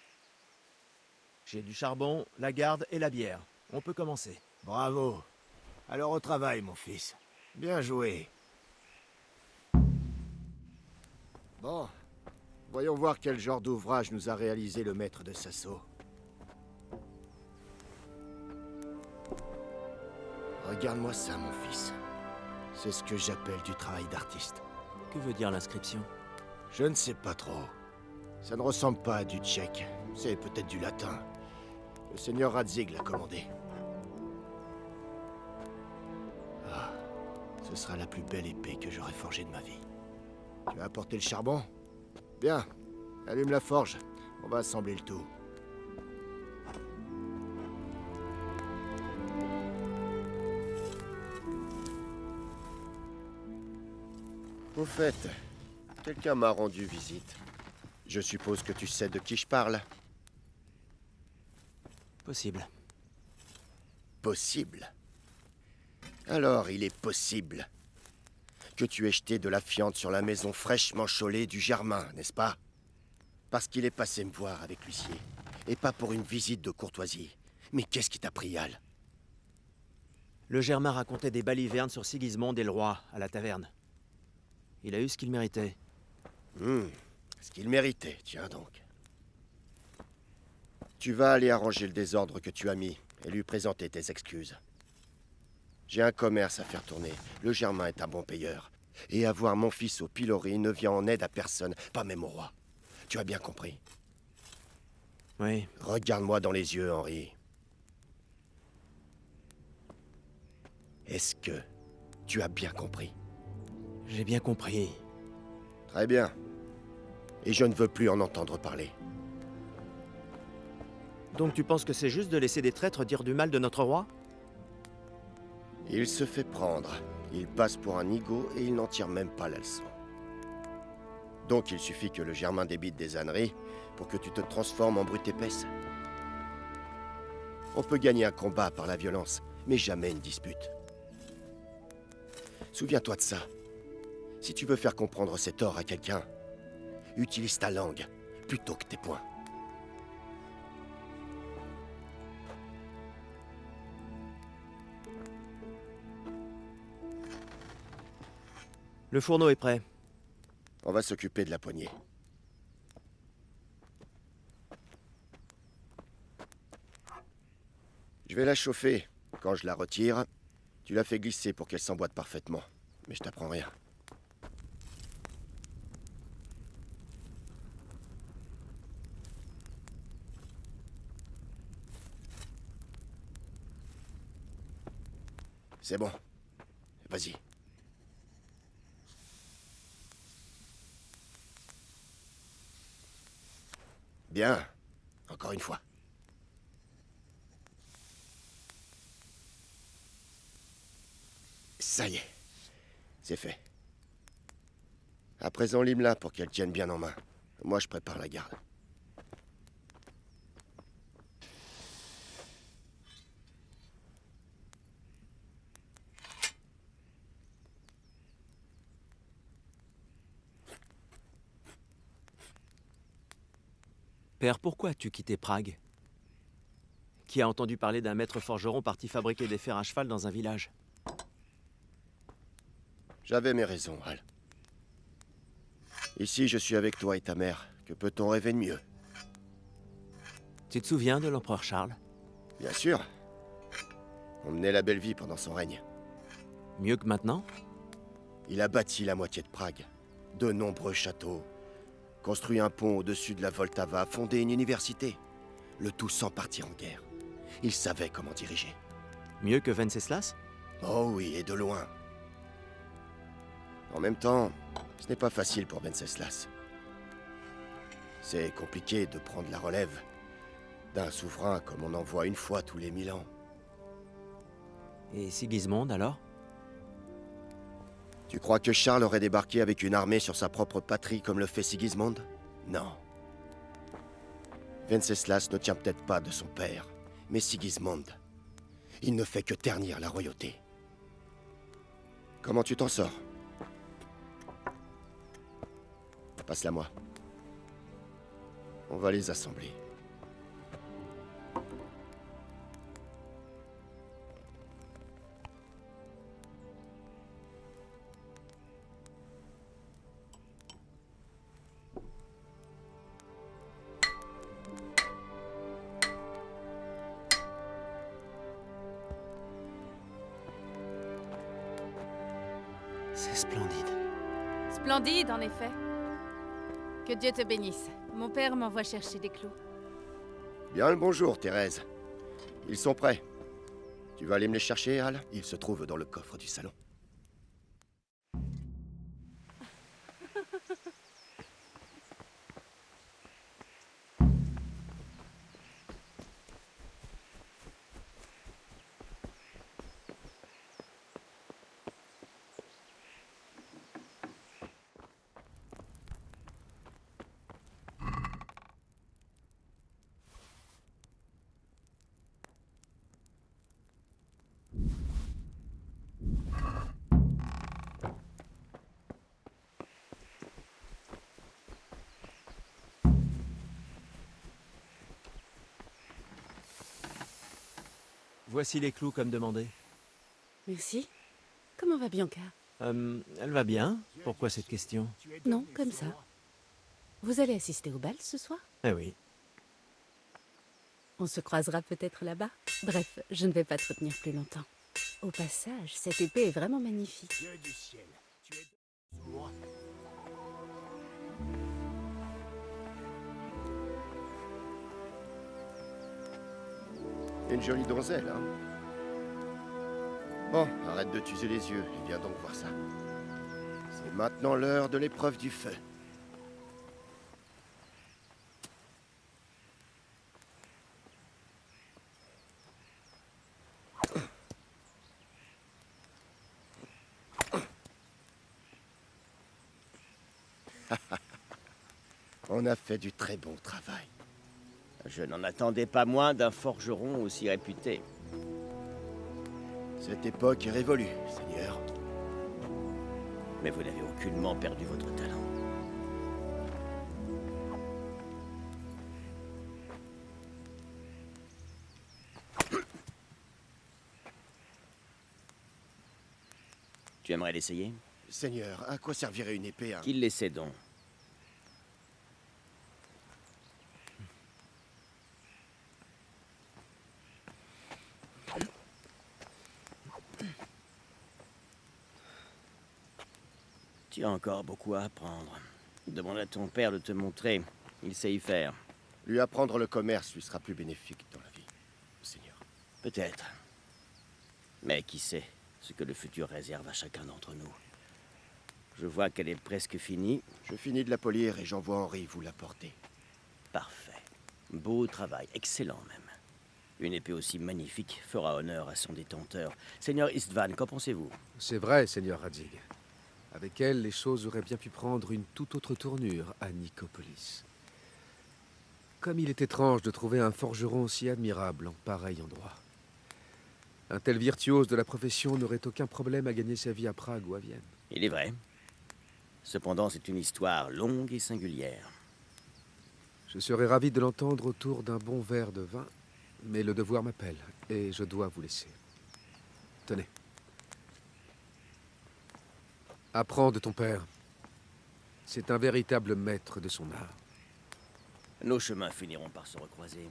S5: J'ai du charbon, la garde et la bière. On peut commencer.
S4: Bravo. Alors au travail, mon fils. Bien joué. Bon. Voyons voir quel genre d'ouvrage nous a réalisé le maître de Sasso. Regarde-moi ça, mon fils. C'est ce que j'appelle du travail d'artiste.
S5: Que veut dire l'inscription?
S4: Je ne sais pas trop. Ça ne ressemble pas à du tchèque. C'est peut-être du latin. Le seigneur Radzig l'a commandé. Ah, ce sera la plus belle épée que j'aurai forgée de ma vie. Tu as apporté le charbon? Bien. Allume la forge. On va assembler le tout. Au fait, quelqu'un m'a rendu visite. Je suppose que tu sais de qui je parle.
S5: Possible.
S4: Possible? Alors, il est possible que tu aies jeté de la fiente sur la maison fraîchement chaulée du Germain, n'est-ce pas? Parce qu'il est passé me voir avec l'huissier, et pas pour une visite de courtoisie. Mais qu'est-ce qui t'a pris, Al?
S5: Le Germain racontait des balivernes sur Sigismond et le roi, à la taverne. Il a eu ce qu'il méritait.
S1: Ce qu'il méritait, tiens donc. Tu vas aller arranger le désordre que tu as mis et lui présenter tes excuses. J'ai un commerce à faire tourner. Le Germain est un bon payeur. Et avoir mon fils au pilori ne vient en aide à personne, pas même au roi. Tu as bien compris?
S5: Oui.
S1: Regarde-moi dans les yeux, Henri. Est-ce que tu as bien compris?
S5: J'ai bien compris.
S1: Très bien. Et je ne veux plus en entendre parler.
S5: Donc tu penses que c'est juste de laisser des traîtres dire du mal de notre roi?
S1: Il se fait prendre. Il passe pour un nigaud et il n'en tire même pas la leçon. Donc il suffit que le Germain débite des âneries pour que tu te transformes en brute épaisse. On peut gagner un combat par la violence, mais jamais une dispute. Souviens-toi de ça. Si tu veux faire comprendre cet tort à quelqu'un, utilise ta langue plutôt que tes poings.
S5: Le fourneau est prêt.
S1: On va s'occuper de la poignée. Je vais la chauffer. Quand je la retire, tu la fais glisser pour qu'elle s'emboîte parfaitement. Mais je t'apprends rien. C'est bon. Vas-y. Bien. Encore une fois. Ça y est. C'est fait. À présent, lime-la pour qu'elle tienne bien en main. Moi, je prépare la garde.
S5: Père, pourquoi as-tu quitté Prague? Qui a entendu parler d'un maître forgeron parti fabriquer des fers à cheval dans un village?
S1: J'avais mes raisons, Hal. Ici, je suis avec toi et ta mère. Que peut-on rêver de mieux?
S5: Tu te souviens de l'empereur Charles?
S1: Bien sûr. On menait la belle vie pendant son règne.
S5: Mieux que maintenant?
S1: Il a bâti la moitié de Prague. De nombreux châteaux. Construit un pont au-dessus de la Vltava, fondé une université. Le tout sans partir en guerre. Il savait comment diriger.
S5: Mieux que Venceslas?
S1: Oh oui, et de loin. En même temps, ce n'est pas facile pour Venceslas. C'est compliqué de prendre la relève d'un souverain comme on en voit une fois tous les 1000 ans.
S5: Et Sigismond, alors?
S1: Tu crois que Charles aurait débarqué avec une armée sur sa propre patrie comme le fait Sigismond? Non. Venceslas ne tient peut-être pas de son père, mais Sigismond, il ne fait que ternir la royauté. Comment tu t'en sors? Passe-la moi. On va les assembler.
S5: C'est splendide.
S14: Splendide, en effet. Que Dieu te bénisse. Mon père m'envoie chercher des clous.
S1: Bien le bonjour, Thérèse. Ils sont prêts. Tu vas aller me les chercher, Hal? Ils se trouvent dans le coffre du salon.
S5: Voici les clous comme demandé.
S19: Merci. Comment va Bianca?
S5: Elle va bien. Pourquoi cette question?
S19: Non, comme ça. Vous allez assister au bal ce soir?
S5: Eh oui.
S19: On se croisera peut-être là-bas. Bref, je ne vais pas te retenir plus longtemps. Au passage, cette épée est vraiment magnifique.
S4: Dieu du ciel, tu es sous moi.
S1: Une jolie donzelle, hein? Bon, arrête de t'user les yeux et viens donc voir ça. C'est maintenant l'heure de l'épreuve du feu. On a fait du très bon travail.
S20: Je n'en attendais pas moins d'un forgeron aussi réputé.
S1: Cette époque est révolue, Seigneur.
S20: Mais vous n'avez aucunement perdu votre talent. Tu aimerais l'essayer?
S1: Seigneur, à quoi servirait une épée, hein?
S20: Qu'il l'essaie donc. Tu as encore beaucoup à apprendre. Demande à ton père de te montrer. Il sait y faire.
S1: Lui apprendre le commerce lui sera plus bénéfique dans la vie, Seigneur.
S20: Peut-être. Mais qui sait ce que le futur réserve à chacun d'entre nous. Je vois qu'elle est presque finie.
S1: Je finis de la polir et j'envoie Henri vous l'apporter.
S20: Parfait. Beau travail, excellent même. Une épée aussi magnifique fera honneur à son détenteur. Seigneur Istvan, qu'en pensez-vous?
S6: C'est vrai, Seigneur Radzig. Avec elle, les choses auraient bien pu prendre une toute autre tournure à Nicopolis. Comme il est étrange de trouver un forgeron si admirable en pareil endroit. Un tel virtuose de la profession n'aurait aucun problème à gagner sa vie à Prague ou à Vienne.
S20: Il est vrai. Cependant, c'est une histoire longue et singulière.
S6: Je serais ravi de l'entendre autour d'un bon verre de vin, mais le devoir m'appelle, et je dois vous laisser. Tenez. Apprends de ton père. C'est un véritable maître de son art.
S20: Nos chemins finiront par se recroiser.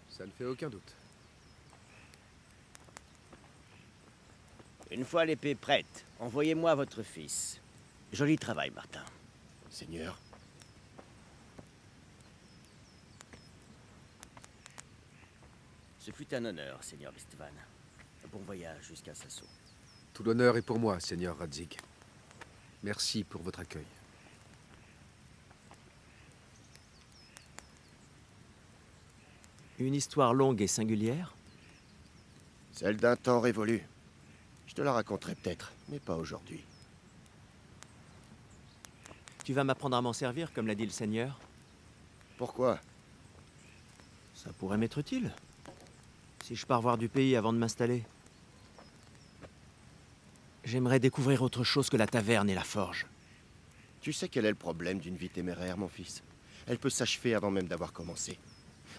S6: Ça ne fait aucun doute.
S20: Une fois l'épée prête, envoyez-moi votre fils. Joli travail, Martin.
S1: Seigneur.
S20: Ce fut un honneur, Seigneur Istvan. Bon voyage jusqu'à Sasso.
S6: Tout l'honneur est pour moi, Seigneur Radzig. Merci pour votre accueil.
S5: Une histoire longue et singulière?
S1: Celle d'un temps révolu. Je te la raconterai peut-être, mais pas aujourd'hui.
S5: Tu vas m'apprendre à m'en servir, comme l'a dit le Seigneur?
S1: Pourquoi?
S5: Ça pourrait m'être utile. Si je pars voir du pays avant de m'installer. J'aimerais découvrir autre chose que la taverne et la forge.
S1: Tu sais quel est le problème d'une vie téméraire, mon fils? Elle peut s'achever avant même d'avoir commencé.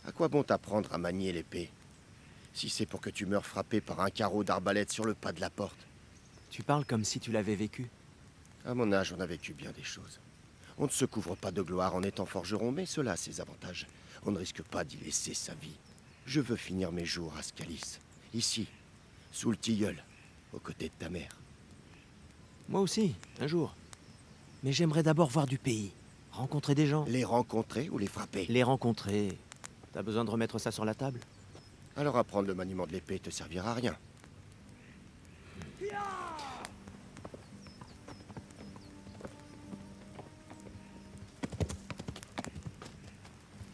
S1: À quoi bon t'apprendre à manier l'épée? Si c'est pour que tu meurs frappé par un carreau d'arbalète sur le pas de la porte.
S5: Tu parles comme si tu l'avais vécu.
S1: À mon âge, on a vécu bien des choses. On ne se couvre pas de gloire en étant forgeron, mais cela a ses avantages. On ne risque pas d'y laisser sa vie. Je veux finir mes jours à Scalis, ici, sous le tilleul, aux côtés de ta mère.
S5: Moi aussi, un jour. Mais j'aimerais d'abord voir du pays, rencontrer des gens.
S1: Les rencontrer ou les frapper?
S5: Les rencontrer. T'as besoin de remettre ça sur la table?
S1: Alors apprendre le maniement de l'épée te servira à rien.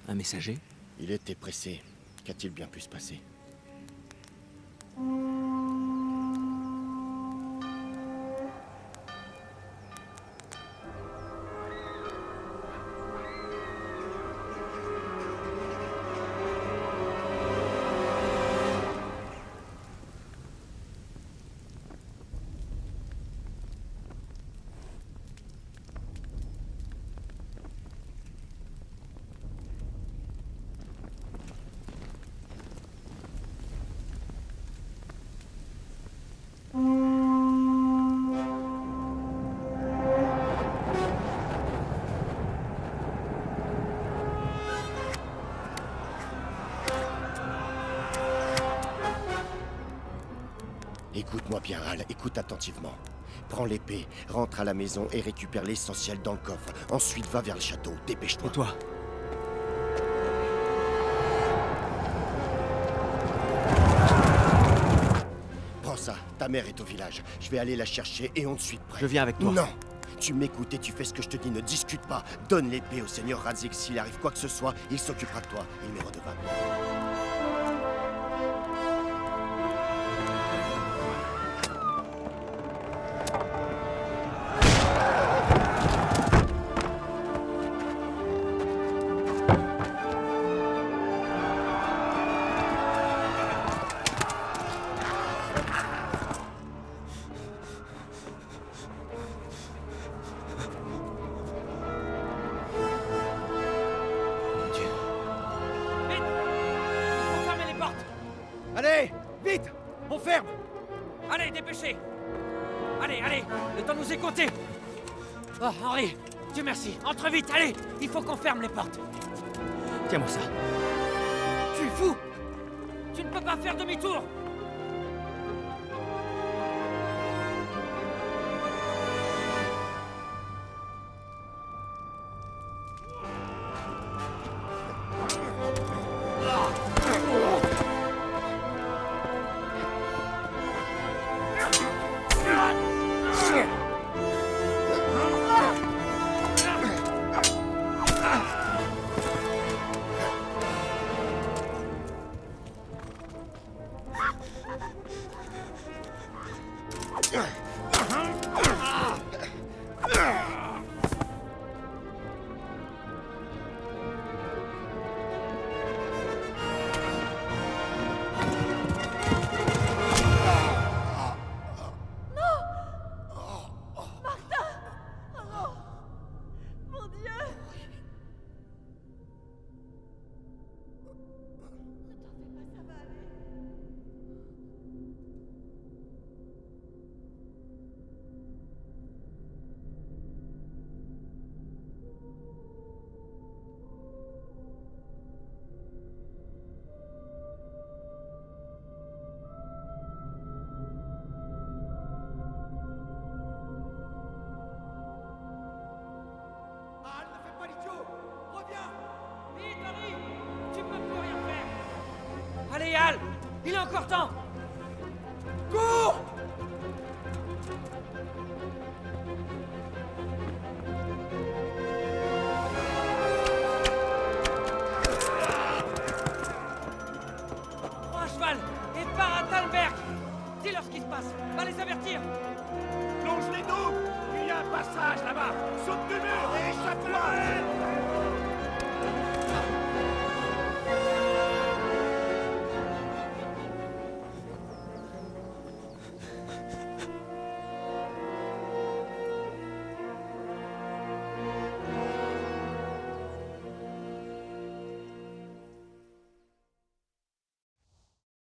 S5: Un messager?
S1: Il était pressé. Qu'a-t-il bien pu se passer?
S4: Écoute-moi bien, Hal, écoute attentivement. Prends l'épée, rentre à la maison et récupère l'essentiel dans le coffre. Ensuite, va vers le château, dépêche-toi.
S5: Et toi?
S4: Prends ça, ta mère est au village. Je vais aller la chercher et on te suit de près.
S5: Je viens avec toi.
S4: Non! Tu m'écoutes et tu fais ce que je te dis, ne discute pas. Donne l'épée au seigneur Radzig. S'il arrive quoi que ce soit, il s'occupera de toi. Il m'est redevable.
S10: Allez, vite! On ferme! Allez, dépêchez! Allez, allez! Le temps nous est compté! Oh, Henri! Dieu merci! Entre vite, allez! Il faut qu'on ferme les portes!
S5: Tiens-moi ça.
S10: Tu es fou! Tu ne peux pas faire demi-tour! Allez, Hal! Il est encore temps! Cours! Prends un cheval et pars à Talberg! Dis-leur ce qui se passe! Va les avertir!
S1: Longe les dos! Il y a un passage là-bas! Saute du mur et échappe-toi!